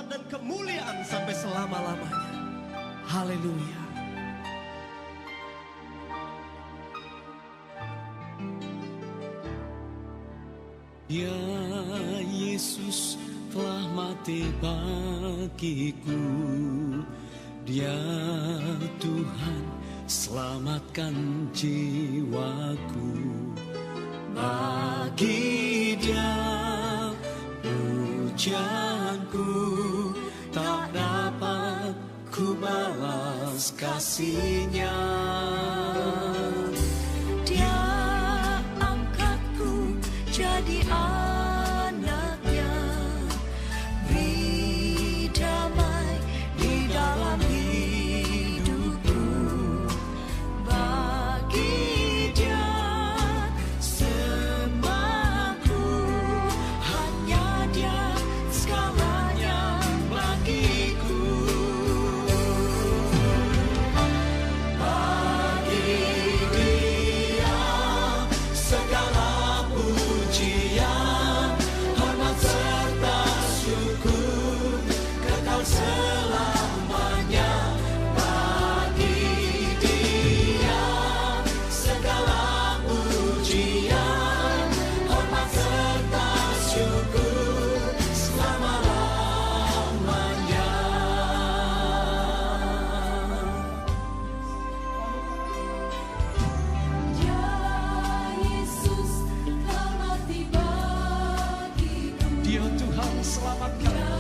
hormat dan kemuliaan sampai selama-lamanya. Haleluya. Ya Yesus telah mati bagiku, Dia Tuhan selamatkan jiwaku. Bagi Dia pujianku tak dapat ku balas kasih-Nya. Dia angkatku jadi anaknya, beri damai di dalam hidupku. Bagi Dia semuaku, hanya Dia segalanya bagiku. Bagi Dia segala pujian, hormat serta syukur kekal selamanya. Bagi Dia segala pujian, hormat serta syukur selama-lamanya. Ya Yesus telah mati bagiku, Dia Tuhan selamatkan.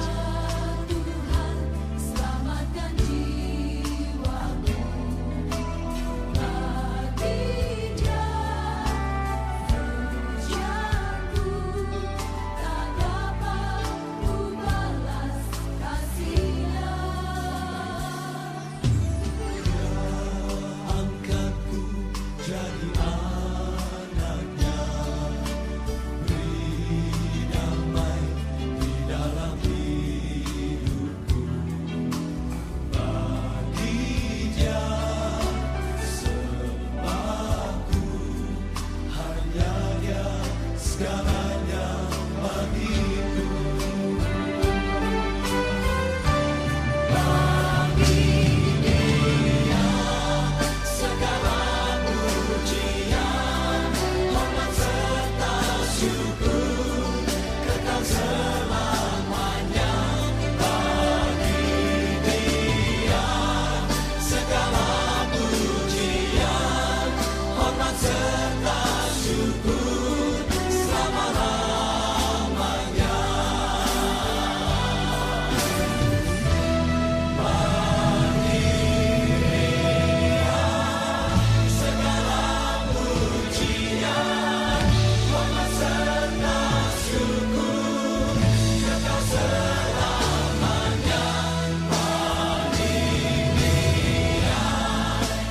Tuhan selamatkan jiwaku. Bagi Dia pujianku tak dapat ku balas kasih-Nya. Angkatku jadi anaknya, beri damai di dalam hidupku. Bagi Dia sembahku, hanya Dia segalanya bagiku. Segala pujian, hormat serta syukur kekal selamanya. Bagi Dia segala pujian, hormat serta syukur selama-lamanya. Segala pujian, hormat serta syukur kekal selamanya. Bagi Dia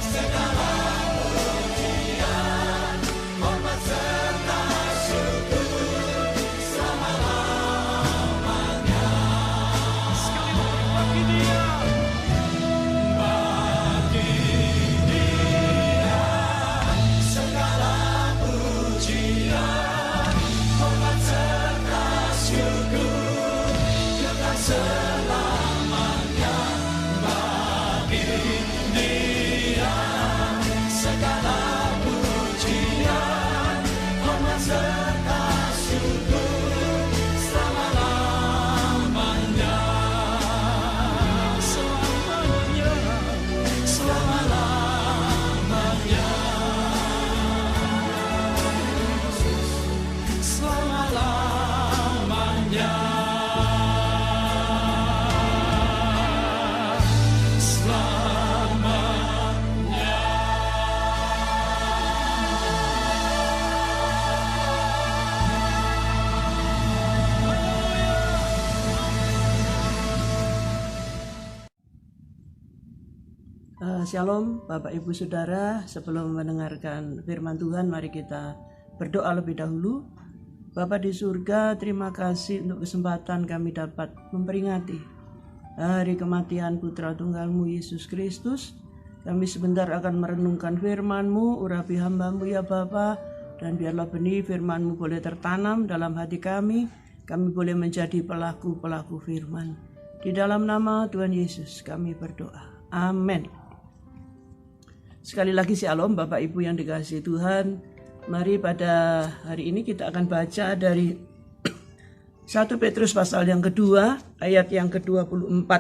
segala pujian, hormat serta syukur selama-lamanya. Sekali lagi bagi Dia. Segala pujian, hormat serta syukur kekal selamanya. Bagi Dia segala pujian, hormat serta syukur selama-lamanya. Selama-lamanya. Selama-lamanya. Selama-lamanya. Shalom Bapak Ibu Saudara, sebelum mendengarkan firman Tuhan mari kita berdoa lebih dahulu. Bapa di surga, terima kasih untuk kesempatan kami dapat memperingati hari kematian Putra Tunggal-Mu Yesus Kristus. Kami sebentar akan merenungkan firman-Mu, urapi hamba-Mu ya Bapa, dan biarlah benih firman-Mu boleh tertanam dalam hati kami boleh menjadi pelaku-pelaku firman. Di dalam nama Tuhan Yesus kami berdoa. Amin. Sekali lagi shalom Bapak Ibu yang dikasihi Tuhan. Mari pada hari ini kita akan baca dari 1 Petrus pasal yang kedua ayat yang ke-24.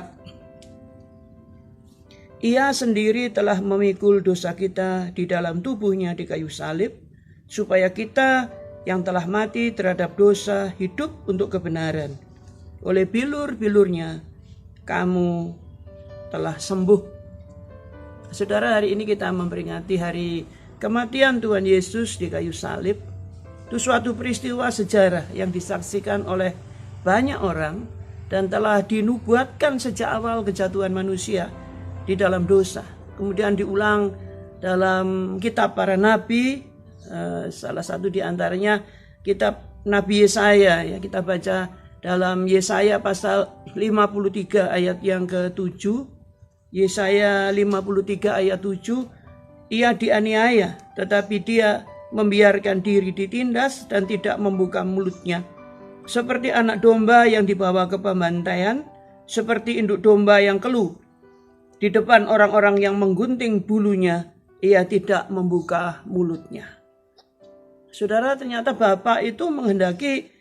Ia sendiri telah memikul dosa kita di dalam tubuhnya di kayu salib, supaya kita yang telah mati terhadap dosa hidup untuk kebenaran. Oleh bilur-bilurnya kamu telah sembuh. Saudara, hari ini kita memperingati hari kematian Tuhan Yesus di kayu salib. Itu suatu peristiwa sejarah yang disaksikan oleh banyak orang dan telah dinubuatkan sejak awal kejatuhan manusia di dalam dosa. Kemudian diulang dalam kitab para nabi, salah satu di antaranya kitab Nabi Yesaya, ya, kita baca dalam Yesaya pasal 53 ayat yang ke-7. Yesaya 53 ayat 7, ia dianiaya tetapi dia membiarkan diri ditindas dan tidak membuka mulutnya. Seperti anak domba yang dibawa ke pembantaian, seperti induk domba yang keluh. Di depan orang-orang yang menggunting bulunya, ia tidak membuka mulutnya. Saudara, ternyata Bapa itu menghendaki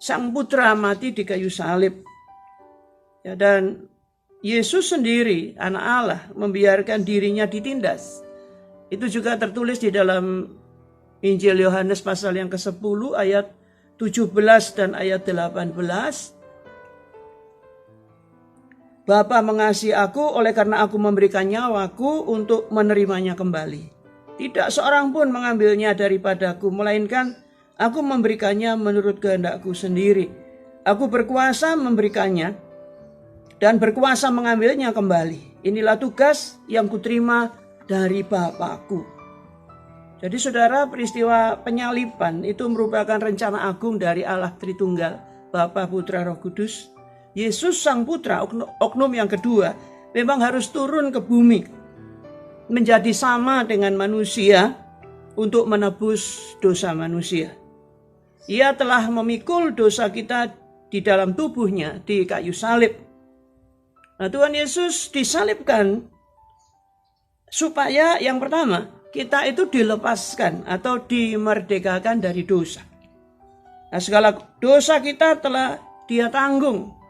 Sang Putra mati di kayu salib. Ya, dan Yesus sendiri, anak Allah, membiarkan dirinya ditindas. Itu juga tertulis di dalam Injil Yohanes pasal yang ke-10 ayat 17 dan ayat 18. Bapa mengasihi aku oleh karena aku memberikan nyawaku untuk menerimanya kembali. Tidak seorang pun mengambilnya daripadaku, melainkan aku memberikannya menurut kehendakku sendiri. Aku berkuasa memberikannya dan berkuasa mengambilnya kembali. Inilah tugas yang kuterima dari Bapakku. Jadi saudara, peristiwa penyaliban itu merupakan rencana agung dari Allah Tritunggal, Bapa, Putra, Roh Kudus. Yesus Sang Putra, oknum yang kedua, memang harus turun ke bumi, menjadi sama dengan manusia untuk menebus dosa manusia. Ia telah memikul dosa kita di dalam tubuhnya di kayu salib. Nah, Tuhan Yesus disalibkan supaya yang pertama, kita itu dilepaskan atau dimerdekakan dari dosa. Nah, segala dosa kita telah Dia tanggung.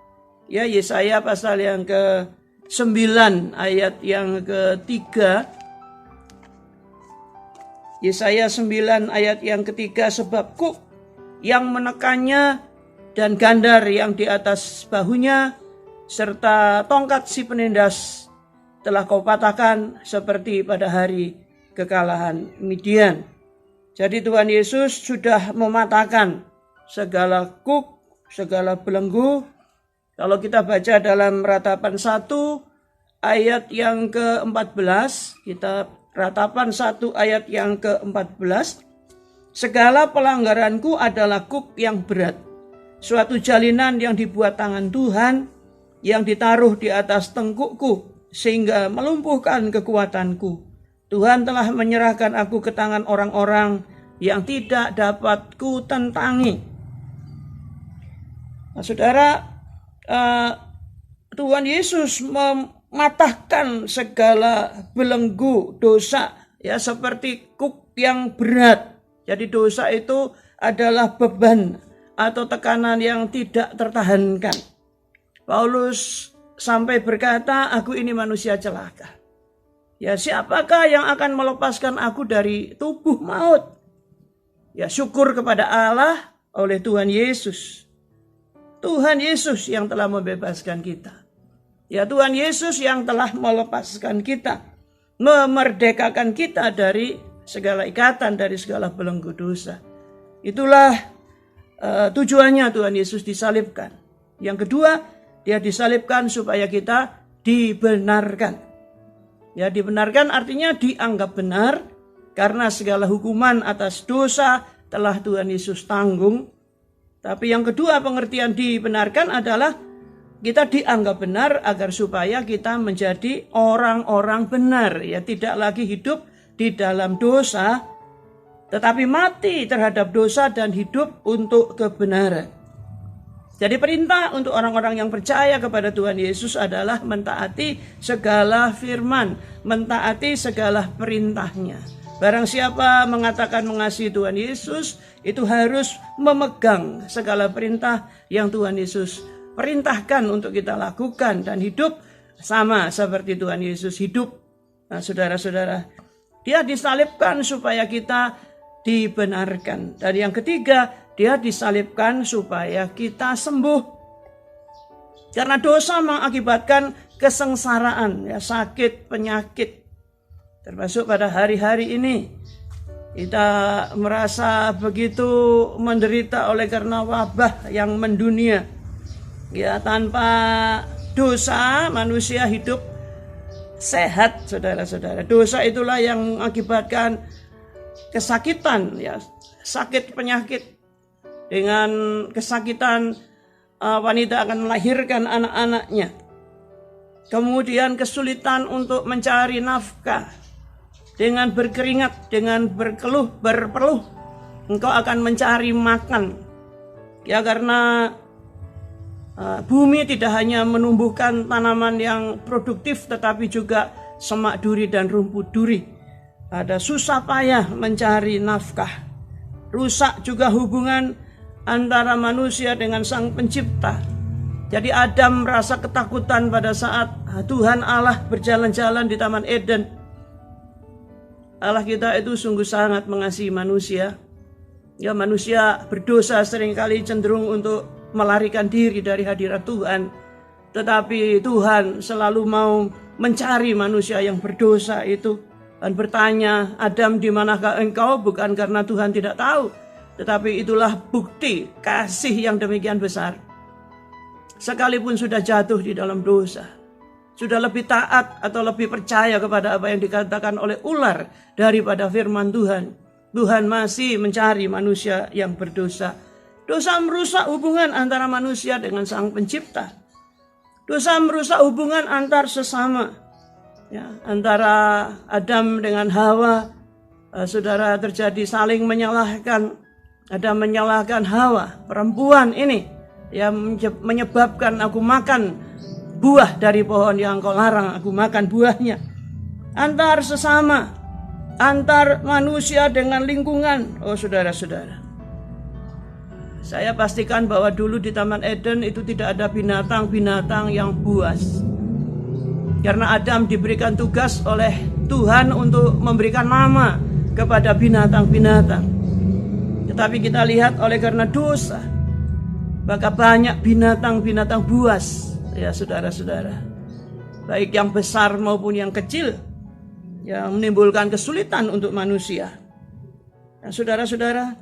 Ya, Yesaya pasal yang ke-9 ayat yang ke-3. Yesaya 9 ayat yang ke-3, sebab kuk yang menekannya dan gandar yang di atas bahunya serta tongkat si penindas telah kau patahkan seperti pada hari kekalahan Midian. Jadi Tuhan Yesus sudah mematahkan segala kuk, segala belenggu. Kalau kita baca dalam Ratapan 1 ayat yang ke-14, kita Ratapan 1 ayat yang ke-14, segala pelanggaranku adalah kuk yang berat, suatu jalinan yang dibuat tangan Tuhan, yang ditaruh di atas tengkukku, sehingga melumpuhkan kekuatanku. Tuhan telah menyerahkan aku ke tangan orang-orang yang tidak dapat ku tentangi. Nah, saudara, Tuhan Yesus mematahkan segala belenggu dosa, ya, seperti kuk yang berat. Jadi dosa itu adalah beban atau tekanan yang tidak tertahankan. Paulus sampai berkata, aku ini manusia celaka. Ya, siapakah yang akan melepaskan aku dari tubuh maut? Ya, syukur kepada Allah oleh Tuhan Yesus. Tuhan Yesus yang telah membebaskan kita. Ya, Tuhan Yesus yang telah melepaskan kita, memerdekakan kita dari segala ikatan, dari segala belenggu dosa. Itulah tujuannya Tuhan Yesus disalibkan. Yang kedua, Dia disalibkan supaya kita dibenarkan. Ya, dibenarkan artinya dianggap benar karena segala hukuman atas dosa telah Tuhan Yesus tanggung. Tapi yang kedua, pengertian dibenarkan adalah kita dianggap benar agar supaya kita menjadi orang-orang benar, ya, tidak lagi hidup di dalam dosa, tetapi mati terhadap dosa dan hidup untuk kebenaran. Jadi perintah untuk orang-orang yang percaya kepada Tuhan Yesus adalah mentaati segala firman, mentaati segala perintahnya. Barang siapa mengatakan mengasihi Tuhan Yesus, itu harus memegang segala perintah yang Tuhan Yesus perintahkan untuk kita lakukan dan hidup sama seperti Tuhan Yesus hidup. Nah, saudara-saudara, dia disalibkan supaya kita dibenarkan. Dan yang ketiga, dia disalibkan supaya kita sembuh. Karena dosa mengakibatkan kesengsaraan, ya, sakit, penyakit. Termasuk pada hari-hari ini kita merasa begitu menderita oleh karena wabah yang mendunia. Ya, tanpa dosa manusia hidup sehat, saudara-saudara. Dosa itulah yang mengakibatkan kesakitan, ya, sakit penyakit. Dengan kesakitan wanita akan melahirkan anak-anaknya. Kemudian kesulitan untuk mencari nafkah. Dengan berkeringat, dengan berpeluh, engkau akan mencari makan. Ya, karena bumi tidak hanya menumbuhkan tanaman yang produktif, tetapi juga semak duri dan rumput duri. Ada susah payah mencari nafkah. Rusak juga hubungan antara manusia dengan Sang Pencipta. Jadi Adam merasa ketakutan pada saat Tuhan Allah berjalan-jalan di Taman Eden. Allah kita itu sungguh sangat mengasihi manusia. Ya, manusia berdosa seringkali cenderung untuk melarikan diri dari hadirat Tuhan. Tetapi Tuhan selalu mau mencari manusia yang berdosa itu. Dan bertanya, Adam, di manakah engkau? Bukan karena Tuhan tidak tahu, tetapi itulah bukti kasih yang demikian besar. Sekalipun sudah jatuh di dalam dosa, sudah lebih taat atau lebih percaya kepada apa yang dikatakan oleh ular daripada firman Tuhan, Tuhan masih mencari manusia yang berdosa. Dosa merusak hubungan antara manusia dengan Sang Pencipta. Dosa merusak hubungan antar sesama. Ya, antara Adam dengan Hawa, saudara, terjadi saling menyalahkan. Ada menyalahkan Hawa, perempuan ini yang menyebabkan aku makan buah dari pohon yang kau larang aku makan buahnya. Antar sesama, antar manusia dengan lingkungan. Oh, saudara-saudara, saya pastikan bahwa dulu di Taman Eden itu tidak ada binatang-binatang yang buas. Karena Adam diberikan tugas oleh Tuhan untuk memberikan nama kepada binatang-binatang. Tetapi kita lihat oleh karena dosa, maka banyak binatang-binatang buas, ya saudara-saudara. Baik yang besar maupun yang kecil, yang menimbulkan kesulitan untuk manusia. Nah, saudara-saudara,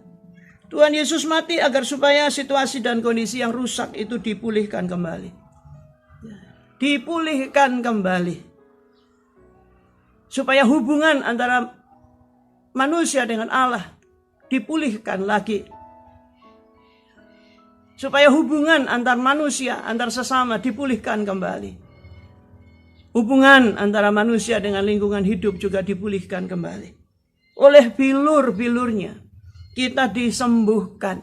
Tuhan Yesus mati agar supaya situasi dan kondisi yang rusak itu dipulihkan kembali. Dipulihkan kembali. Supaya hubungan antara manusia dengan Allah dipulihkan lagi. Supaya hubungan antar manusia, antar sesama dipulihkan kembali. Hubungan antara manusia dengan lingkungan hidup juga dipulihkan kembali. Oleh bilur-bilurnya kita disembuhkan.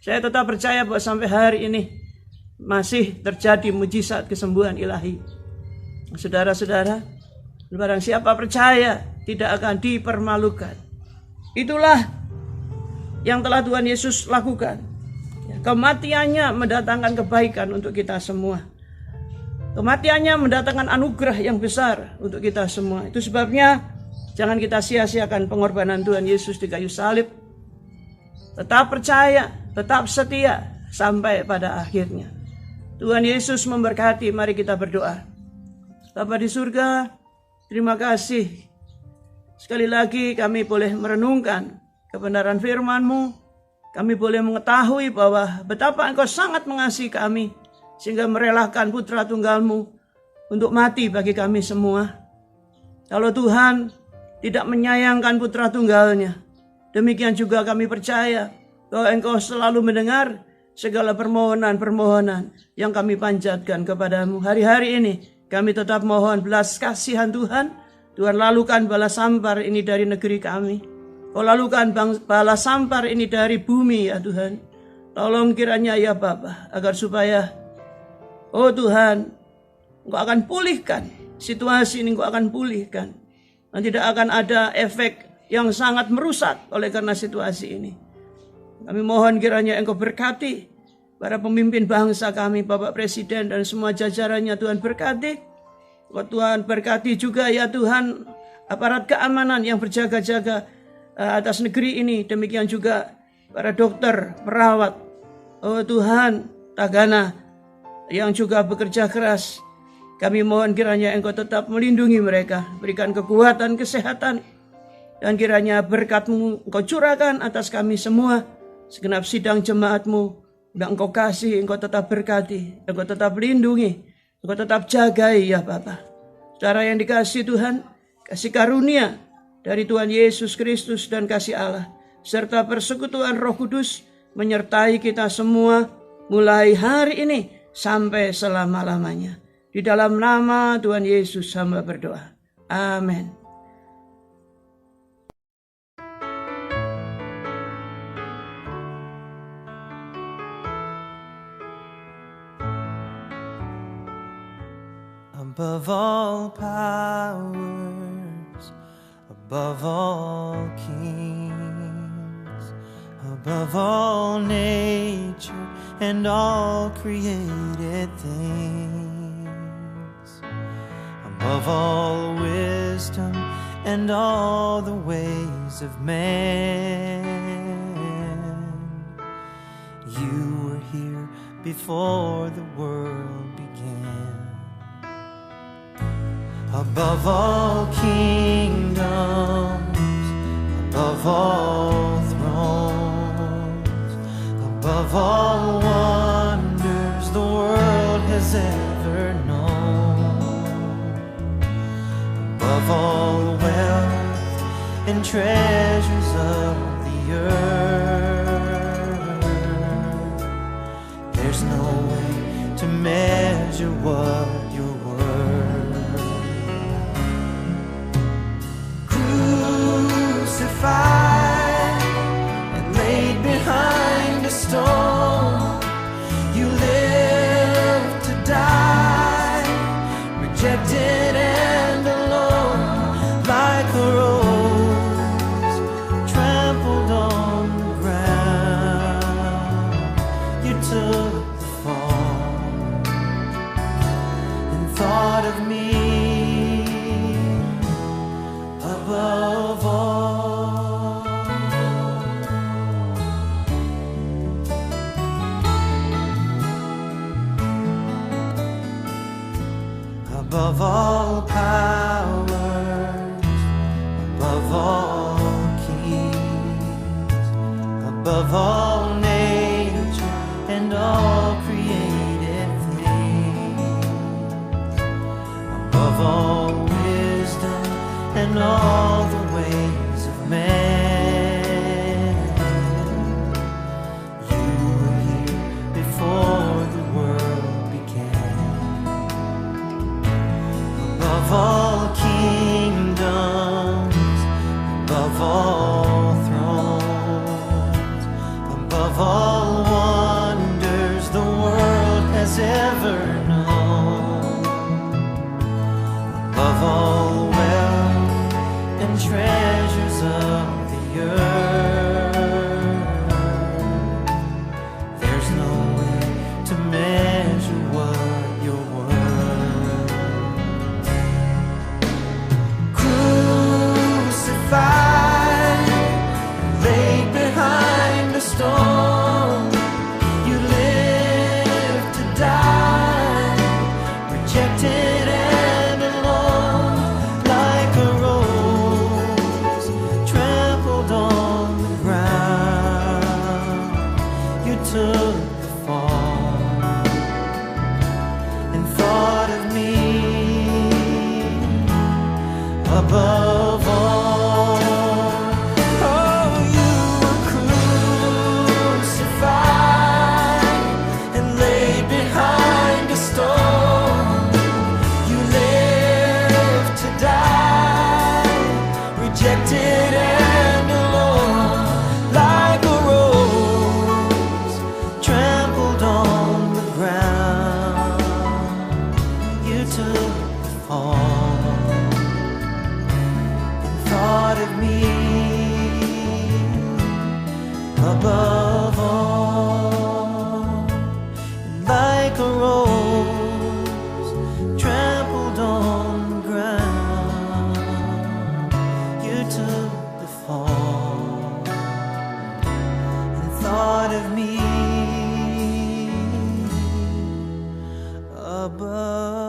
Saya tetap percaya bahwa sampai hari ini masih terjadi mujizat kesembuhan ilahi. Saudara-saudara, barang siapa percaya tidak akan dipermalukan. Itulah yang telah Tuhan Yesus lakukan. Kematiannya mendatangkan kebaikan untuk kita semua. Kematiannya mendatangkan anugerah yang besar untuk kita semua. Itu sebabnya jangan kita sia-siakan pengorbanan Tuhan Yesus di kayu salib. Tetap percaya, tetap setia sampai pada akhirnya. Tuhan Yesus memberkati. Mari kita berdoa. Bapa di surga, terima kasih. Sekali lagi kami boleh merenungkan kebenaran firman-Mu. Kami boleh mengetahui bahwa betapa Engkau sangat mengasihi kami, sehingga merelakan putra tunggal-Mu untuk mati bagi kami semua. Kalau Tuhan tidak menyayangkan putra tunggalnya, demikian juga kami percaya bahwa Engkau selalu mendengar segala permohonan-permohonan yang kami panjatkan kepadamu. Hari-hari ini kami tetap mohon belas kasihan Tuhan. Tuhan, lalukan balas sampar ini dari negeri kami. Kau lalukan balas sampar ini dari bumi, ya Tuhan. Tolong kiranya ya Bapa, agar supaya oh Tuhan, Engkau akan pulihkan situasi ini, Engkau akan pulihkan. Dan tidak akan ada efek yang sangat merusak oleh karena situasi ini. Kami mohon kiranya Engkau berkati para pemimpin bangsa kami, Bapak Presiden dan semua jajarannya, Tuhan berkati. Tuhan berkati juga ya Tuhan, aparat keamanan yang berjaga-jaga atas negeri ini. Demikian juga para dokter, perawat, oh Tuhan, tagana yang juga bekerja keras. Kami mohon kiranya Engkau tetap melindungi mereka, berikan kekuatan, kesehatan, dan kiranya berkat-Mu Engkau curahkan atas kami semua, segenap sidang jemaat-Mu, dan Engkau kasih, Engkau tetap berkati, Engkau tetap lindungi, Engkau tetap jagai ya Bapa. Saudara yang dikasih Tuhan, kasih karunia dari Tuhan Yesus Kristus dan kasih Allah, serta persekutuan Roh Kudus menyertai kita semua mulai hari ini sampai selama-lamanya. Di dalam nama Tuhan Yesus hamba berdoa. Amin. Above all powers, above all kings, above all nature and all created things, above all wisdom and all the ways of man, you were here before the world began. Above all kingdoms, above all thrones, above all wonders the world has ever known, above all wealth and treasures of the earth, there's no way to measure what you're worth. Crucified and laid behind a stone, you lived to die, rejected and alone, like a rose trampled on the ground. You took the fall and thought of me above all. Above all powers, above all kings, above all nature and all created things, above all wisdom and all the ways of man, you were here before the world began. Above all kingdoms, above all thrones, above all wonders the world has ever known, above all wealth and treasures of the earth, there's no way to measure what you're worth. Crucified, laid behind a stone, you lived to die, rejected and alone, like a rose trampled on the ground. You took the fall and thought of me above all. Oh, you were crucified and laid behind a stone. You lived to die, rejected and alone, like a rose fall, and thought of me above all, and like a rose trampled on the ground, you took the fall and thought of me above.